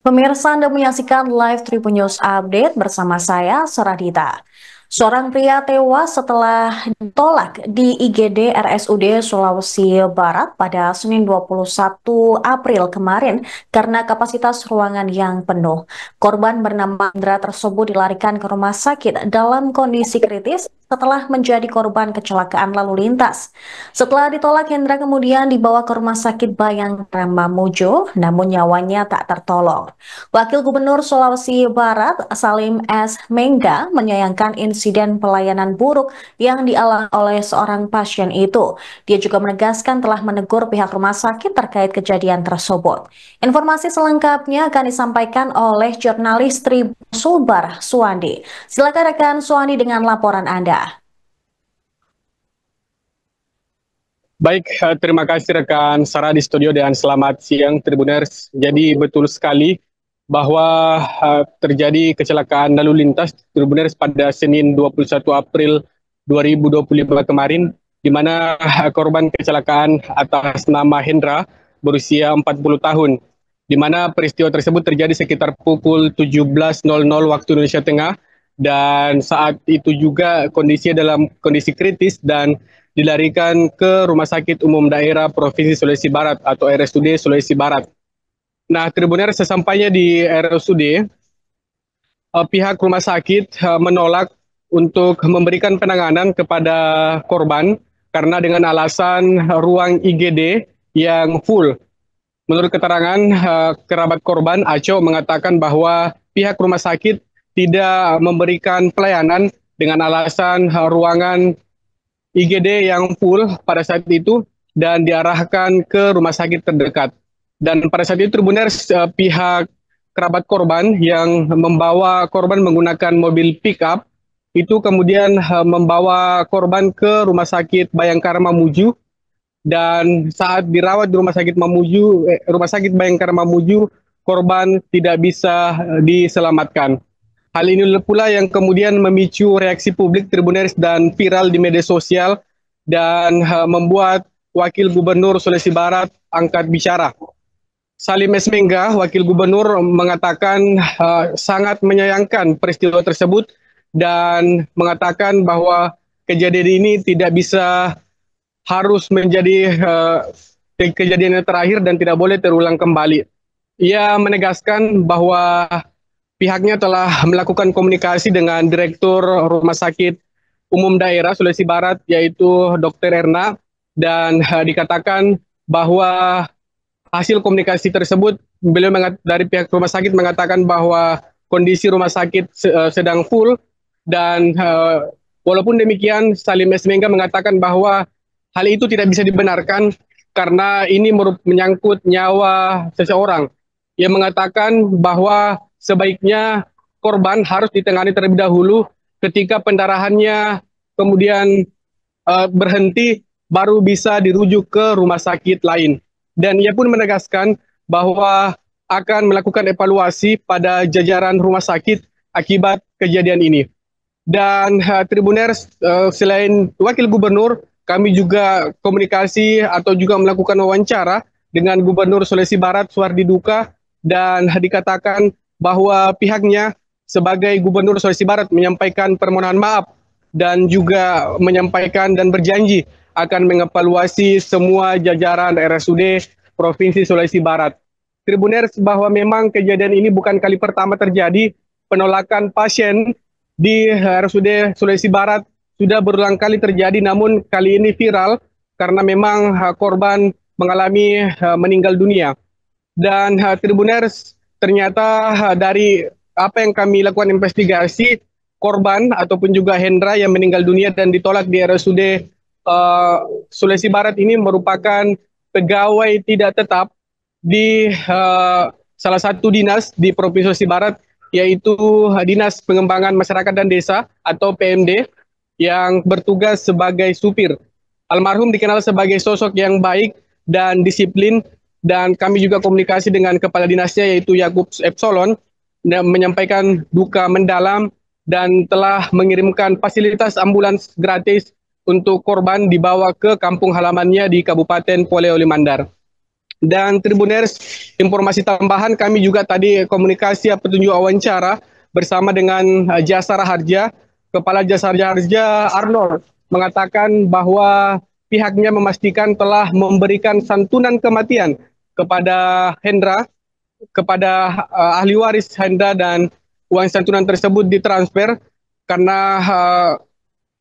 Pemirsa, Anda menyaksikan live Tribun News Update bersama saya, Saradita. Seorang pria tewas setelah ditolak di IGD RSUD Sulawesi Barat pada Senin 21 April kemarin karena kapasitas ruangan yang penuh. Korban bernama Indra tersebut dilarikan ke rumah sakit dalam kondisi kritis setelah menjadi korban kecelakaan lalu lintas. Setelah ditolak, Hendra kemudian dibawa ke Rumah Sakit Bayangkara Mamuju, namun nyawanya tak tertolong. Wakil Gubernur Sulawesi Barat, Salim S. Mengga, menyayangkan insiden pelayanan buruk yang dialami oleh seorang pasien itu. Dia juga menegaskan telah menegur pihak rumah sakit terkait kejadian tersebut. Informasi selengkapnya akan disampaikan oleh jurnalis Tribun Sulbar Suwandi. Silakan rekan Suwandi dengan laporan Anda. Baik, terima kasih rekan Sarah di studio dan selamat siang Tribuners. Jadi betul sekali bahwa terjadi kecelakaan lalu lintas Tribuners pada Senin 21 April 2025 kemarin, di mana korban kecelakaan atas nama Hendra berusia 40 tahun, di mana peristiwa tersebut terjadi sekitar pukul 17.00 waktu Indonesia Tengah, dan saat itu juga kondisinya dalam kondisi kritis dan dilarikan ke Rumah Sakit Umum Daerah Provinsi Sulawesi Barat atau RSUD Sulawesi Barat. Nah, Tribuner, sesampainya di RSUD, pihak rumah sakit menolak untuk memberikan penanganan kepada korban karena dengan alasan ruang IGD yang full. Menurut keterangan kerabat korban, Aco mengatakan bahwa pihak rumah sakit tidak memberikan pelayanan dengan alasan ruangan IGD yang full pada saat itu dan diarahkan ke rumah sakit terdekat. Dan pada saat itu Tribuners, pihak kerabat korban yang membawa korban menggunakan mobil pick-up itu kemudian membawa korban ke rumah sakit Bayangkara Mamuju, dan saat dirawat di rumah sakit Bayangkara Mamuju, korban tidak bisa diselamatkan. Hal ini pula yang kemudian memicu reaksi publik Tribuners dan viral di media sosial dan membuat Wakil Gubernur Sulawesi Barat angkat bicara. Salim S. Mengga, Wakil Gubernur, mengatakan sangat menyayangkan peristiwa tersebut dan mengatakan bahwa kejadian ini tidak bisa harus menjadi kejadian yang terakhir dan tidak boleh terulang kembali. Ia menegaskan bahwa pihaknya telah melakukan komunikasi dengan Direktur Rumah Sakit Umum Daerah Sulawesi Barat, yaitu Dr. Erna, dan dikatakan bahwa hasil komunikasi tersebut, beliau dari pihak rumah sakit mengatakan bahwa kondisi rumah sakit sedang full, dan walaupun demikian Salim S. Mengga mengatakan bahwa hal itu tidak bisa dibenarkan karena ini menyangkut nyawa seseorang. Ia mengatakan bahwa sebaiknya korban harus ditangani terlebih dahulu, ketika pendarahannya kemudian berhenti baru bisa dirujuk ke rumah sakit lain. Dan ia pun menegaskan bahwa akan melakukan evaluasi pada jajaran rumah sakit akibat kejadian ini. Dan Tribuners, selain Wakil Gubernur, kami juga komunikasi atau juga melakukan wawancara dengan Gubernur Sulawesi Barat Suhardi Duka, dan dikatakan bahwa pihaknya sebagai Gubernur Sulawesi Barat menyampaikan permohonan maaf dan juga menyampaikan dan berjanji akan mengevaluasi semua jajaran RSUD Provinsi Sulawesi Barat. Tribuners, bahwa memang kejadian ini bukan kali pertama terjadi. Penolakan pasien di RSUD Sulawesi Barat sudah berulang kali terjadi, namun kali ini viral karena memang korban mengalami meninggal dunia. Dan Tribuners, ternyata dari apa yang kami lakukan investigasi, korban ataupun juga Hendra yang meninggal dunia dan ditolak di RSUD Sulawesi Barat ini merupakan pegawai tidak tetap di salah satu dinas di Provinsi Sulawesi Barat, yaitu Dinas Pengembangan Masyarakat dan Desa atau PMD, yang bertugas sebagai supir. Almarhum dikenal sebagai sosok yang baik dan disiplin, dan kami juga komunikasi dengan kepala dinasnya yaitu Yakub Epsolon, menyampaikan duka mendalam dan telah mengirimkan fasilitas ambulans gratis untuk korban dibawa ke kampung halamannya di Kabupaten Polewali Mandar. Dan Tribuners, informasi tambahan kami juga tadi komunikasi petunjuk wawancara bersama dengan Jasara Harja. Kepala Jasara Harja Arnold mengatakan bahwa pihaknya memastikan telah memberikan santunan kematian kepada Hendra, kepada ahli waris Hendra, dan uang santunan tersebut ditransfer karena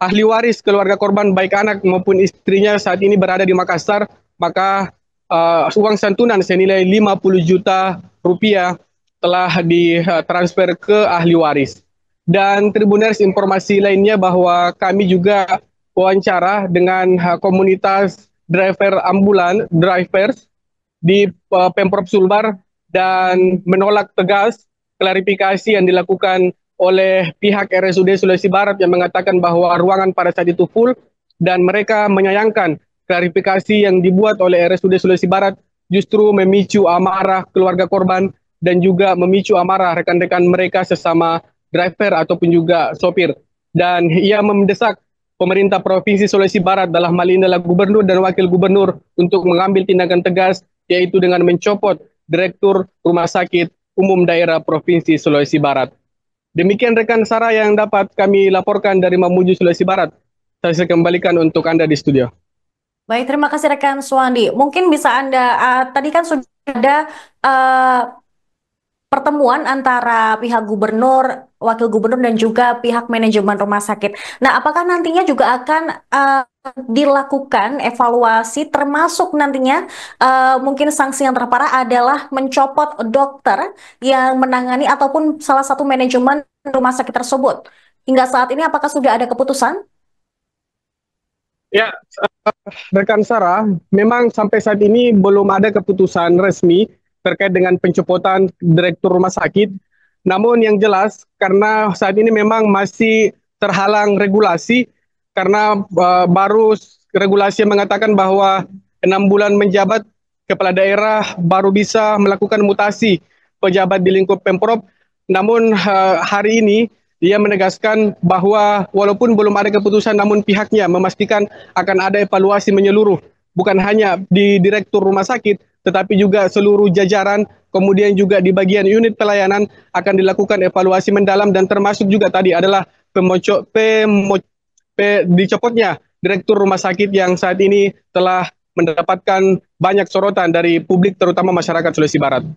ahli waris keluarga korban baik anak maupun istrinya saat ini berada di Makassar, maka uang santunan senilai 50 juta rupiah telah ditransfer ke ahli waris. Dan Tribuners, informasi lainnya bahwa kami juga wawancara dengan komunitas driver ambulan, drivers di Pemprov Sulbar, dan menolak tegas klarifikasi yang dilakukan oleh pihak RSUD Sulawesi Barat yang mengatakan bahwa ruangan pada saat itu full, dan mereka menyayangkan klarifikasi yang dibuat oleh RSUD Sulawesi Barat justru memicu amarah keluarga korban dan juga memicu amarah rekan-rekan mereka sesama driver ataupun juga sopir. Dan ia mendesak pemerintah Provinsi Sulawesi Barat, dalam hal ini adalah gubernur dan wakil gubernur, untuk mengambil tindakan tegas, yaitu dengan mencopot Direktur Rumah Sakit Umum Daerah Provinsi Sulawesi Barat. Demikian rekan Sarah yang dapat kami laporkan dari Mamuju, Sulawesi Barat. Saya kembalikan untuk Anda di studio. Baik, terima kasih rekan Suwandi. Mungkin bisa Anda, tadi kan sudah ada pertemuan antara pihak gubernur, wakil gubernur, dan juga pihak manajemen rumah sakit. Nah, apakah nantinya juga akan dilakukan evaluasi, termasuk nantinya mungkin sanksi yang terparah adalah mencopot dokter yang menangani ataupun salah satu manajemen rumah sakit tersebut? Hingga saat ini apakah sudah ada keputusan? Ya, rekan Sarah, memang sampai saat ini belum ada keputusan resmi terkait dengan pencopotan direktur rumah sakit. Namun yang jelas, karena saat ini memang masih terhalang regulasi, karena baru regulasi yang mengatakan bahwa 6 bulan menjabat kepala daerah baru bisa melakukan mutasi pejabat di lingkup Pemprov. Namun hari ini dia menegaskan bahwa walaupun belum ada keputusan, namun pihaknya memastikan akan ada evaluasi menyeluruh, bukan hanya di direktur rumah sakit, tetapi juga seluruh jajaran, kemudian juga di bagian unit pelayanan akan dilakukan evaluasi mendalam, dan termasuk juga tadi adalah dicopotnya direktur rumah sakit yang saat ini telah mendapatkan banyak sorotan dari publik, terutama masyarakat Sulawesi Barat.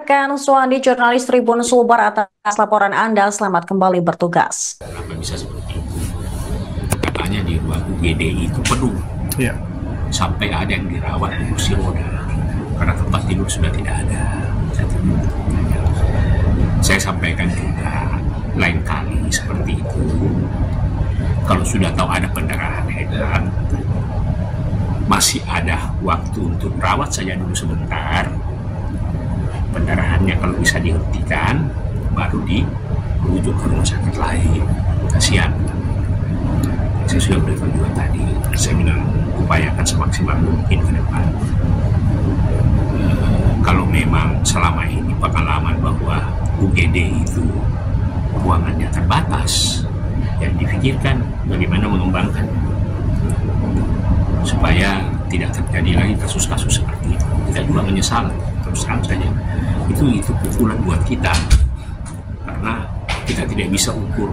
Rekan Suwandi, jurnalis Tribun Sulbar, atas laporan Anda. Selamat kembali bertugas. Kenapa bisa seperti itu? Katanya di ruang UGD itu penuh. Ya. Sampai ada yang dirawat di kursi roda karena tempat tidur sudah tidak ada. Saya sampaikan juga lain kali seperti itu. Kalau sudah tahu ada pendarahan hebat, masih ada waktu untuk rawat saja dulu sebentar. Pendarahannya kalau bisa dihentikan, baru dirujuk ke rumah sakit lain. Kasihan. Saya sudah beritahu juga tadi, saya bilang upayakan semaksimal mungkin ke depan. Kalau memang selama ini pengalaman bahwa UGD itu ruangannya terbatas, yang dipikirkan bagaimana mengembangkan supaya tidak terjadi lagi kasus-kasus seperti itu. Kita juga menyesal, terus terang saja. Itu pukulan buat kita, karena kita tidak bisa ukur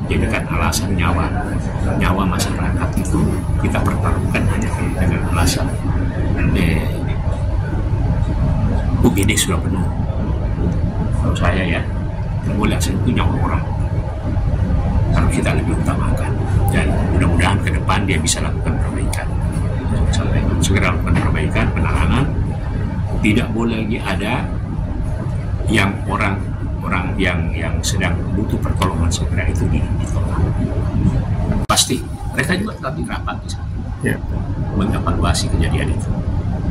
jadikan alasan nyawa masyarakat itu kita pertaruhkan hanya dengan alasan UGD sudah penuh. Kalau saya ya, boleh asal itu nyawa orang. Kalau kita lebih utamakan, dan mudah-mudahan ke depan dia bisa lakukan perbaikan. Segera lakukan perbaikan, penanganan. Tidak boleh lagi ada yang orang yang sedang butuh pertolongan segera itu ditolak. Pasti mereka juga tadi rapat di sana, mengevaluasi kejadian itu.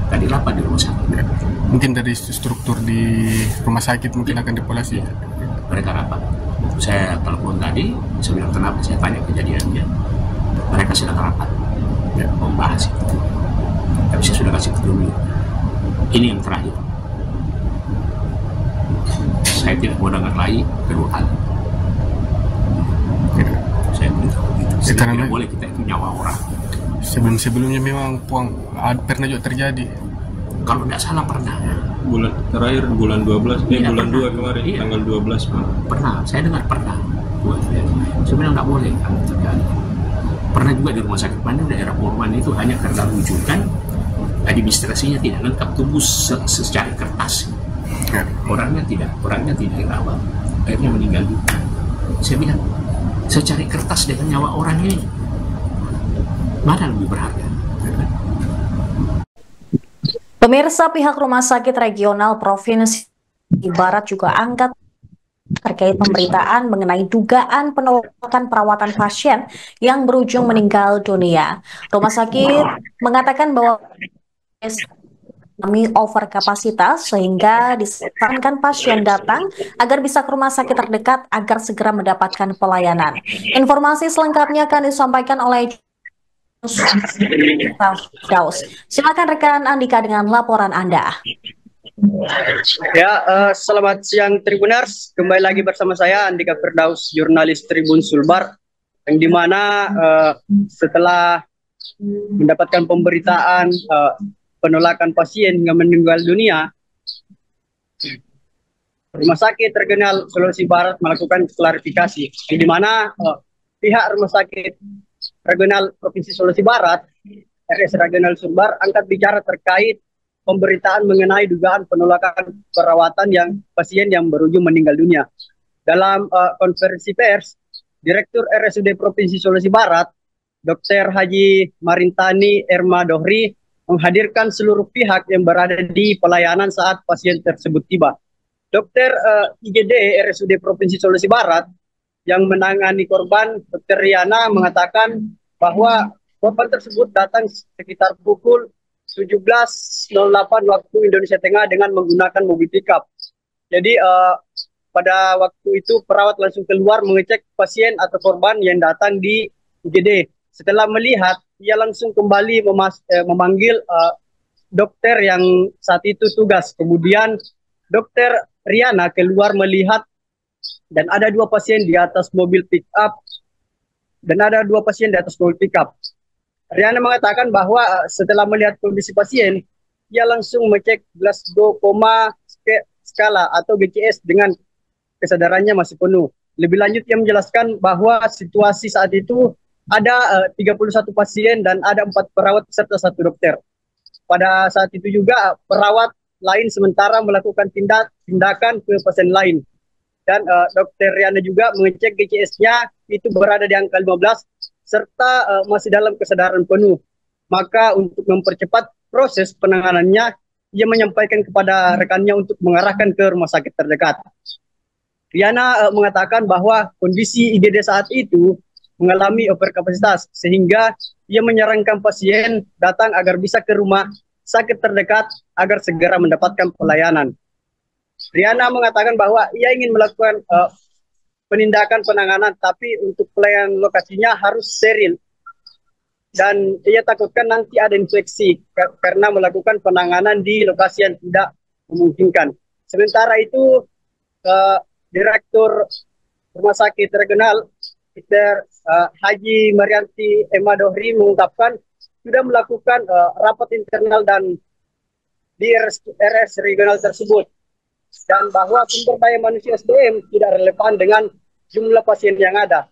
Tadi rapat di rumah sakit. Mungkin dari struktur di rumah sakit mungkin akan dievaluasi. Mereka rapat. Saya telepon tadi, saya bilang kenapa, saya tanya kejadiannya. Mereka sedang rapat membahas itu. Tapi saya sudah kasih petunjuk. Ini yang terakhir. Saya tidak mau dengar lagi kedua kali. Saya beritahu begitu. Tidak boleh kita itu nyawa orang. Sebelumnya memang pernah juga terjadi Kalau tidak salah pernah. Bulan terakhir bulan 12, Iya, bulan pernah. 2 kemarin, Iya. tanggal 12 Pak. Pernah, saya dengar pernah. Sebenarnya nggak boleh kalau terjadi. Pernah juga di rumah sakit Bandung daerah Purman itu hanya karena rujukan administrasinya tidak lengkap, tumbuh secara kertas. Orangnya tidak dirawat, akhirnya meninggal juga. Saya bilang, secari kertas dengan nyawa orang ini, mana lebih berharga? Pemirsa, pihak Rumah Sakit Regional Provinsi Barat juga angkat terkait pemberitaan mengenai dugaan penolakan perawatan pasien yang berujung meninggal dunia. Rumah sakit mengatakan bahwa kami over kapasitas sehingga disarankan pasien datang agar bisa ke rumah sakit terdekat agar segera mendapatkan pelayanan. Informasi selengkapnya akan disampaikan oleh Daus. Silakan rekan Andika dengan laporan Anda. Ya, selamat siang Tribuners. Kembali lagi bersama saya Andika Firdaus, jurnalis Tribun Sulbar, yang dimana setelah mendapatkan pemberitaan penolakan pasien hingga meninggal dunia, Rumah Sakit Regional Sulawesi Barat melakukan klarifikasi, di mana pihak Rumah Sakit Regional Provinsi Sulawesi Barat, RS Regional Sulbar, angkat bicara terkait pemberitaan mengenai dugaan penolakan perawatan yang pasien yang berujung meninggal dunia. Dalam konferensi pers, Direktur RSUD Provinsi Sulawesi Barat, Dr. Haji Marintani Erma Dohri, menghadirkan seluruh pihak yang berada di pelayanan saat pasien tersebut tiba. Dokter IGD RSUD Provinsi Sulawesi Barat yang menangani korban, Dr. Riana, mengatakan bahwa korban tersebut datang sekitar pukul 17.08 waktu Indonesia Tengah dengan menggunakan mobil pickup. Jadi pada waktu itu perawat langsung keluar mengecek pasien atau korban yang datang di UGD. Setelah melihat, ia langsung kembali memanggil dokter yang saat itu tugas. Kemudian Dokter Riana keluar melihat dan ada 2 pasien di atas mobil pickup Riana mengatakan bahwa setelah melihat kondisi pasien, ia langsung mengecek Glasgow Coma skala atau GCS dengan kesadarannya masih penuh. Lebih lanjut, ia menjelaskan bahwa situasi saat itu ada 31 pasien dan ada 4 perawat serta 1 dokter. Pada saat itu juga perawat lain sementara melakukan tindakan ke pasien lain. Dan Dokter Riana juga mengecek GCS-nya itu berada di angka 15 serta masih dalam kesadaran penuh. Maka untuk mempercepat proses penanganannya, ia menyampaikan kepada rekannya untuk mengarahkan ke rumah sakit terdekat. Riana mengatakan bahwa kondisi IGD saat itu mengalami overkapasitas, sehingga ia menyarankan pasien datang agar bisa ke rumah sakit terdekat agar segera mendapatkan pelayanan. Riana mengatakan bahwa ia ingin melakukan penindakan penanganan, tapi untuk pelayanan lokasinya harus steril. Dan ia takutkan nanti ada infeksi karena melakukan penanganan di lokasi yang tidak memungkinkan. Sementara itu, Direktur Rumah Sakit Regional, Dr. Haji Marianti Emma Dohri mengungkapkan sudah melakukan rapat internal dan di RS regional tersebut, dan bahwa sumber daya manusia SDM tidak relevan dengan jumlah pasien yang ada.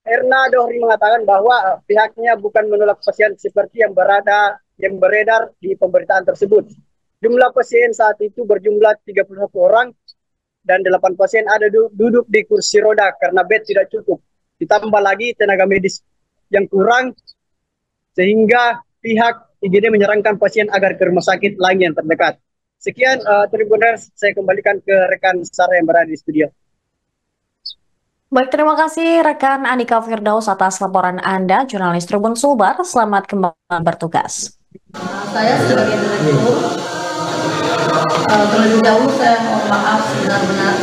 Erna Dohri mengatakan bahwa pihaknya bukan menolak pasien seperti yang beredar di pemberitaan tersebut. Jumlah pasien saat itu berjumlah 31 orang dan 8 pasien ada duduk di kursi roda karena bed tidak cukup. Ditambah lagi tenaga medis yang kurang, sehingga pihak IGD menyarankan pasien agar ke rumah sakit lain yang terdekat. Sekian Tribuners, saya kembalikan ke rekan Sarah yang berada di studio. Baik, terima kasih rekan Andika Firdaus atas laporan Anda, jurnalis Tribun Sulbar. Selamat kembali bertugas. Saya sebagai direktur, terlebih dahulu saya mohon maaf benar-benar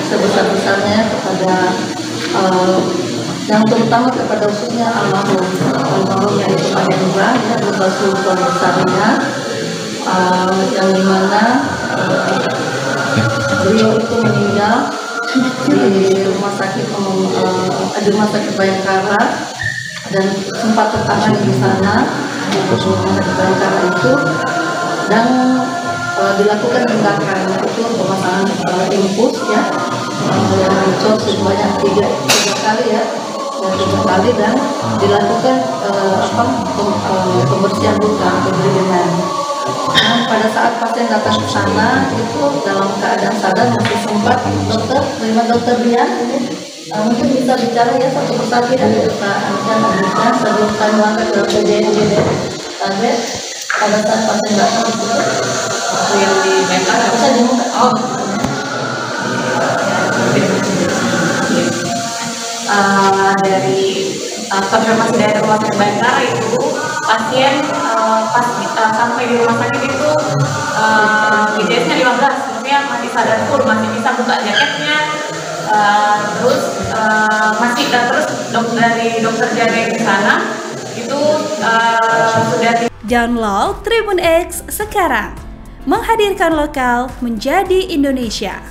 sebesar-besarnya kepada yang terutama kepada khususnya almarhum yaitu Pak Hendra, ya, berupa seluruh besarnya, yang dimana beliau itu meninggal di rumah sakit Bayangkara dan sempat tertangani di sana di rumah sakit Bayangkara itu. dan dilakukan tindakan itu pemasangan infus ya yang dicor sebanyak tiga kali ya, dan dilakukan pembersihan luka atau drenase. Nah, pada saat pasien datang ke sana itu dalam keadaan sadar masih sempat dokter Dian mungkin bisa bicara ya satu persatu ya sebelum saya melangkah ke PJNGD target pada saat pasien datang itu yang di Bengkara bisa dimuka dari konfirmasi dari rumah sakit Bengkara itu pasien pas sampai di rumah sakit itu GJS-nya 15, maksudnya masih sadar full, masih bisa buka jaketnya, terus dari dokter jaga di sana itu sudah. Download Tribun X sekarang, menghadirkan lokal menjadi Indonesia.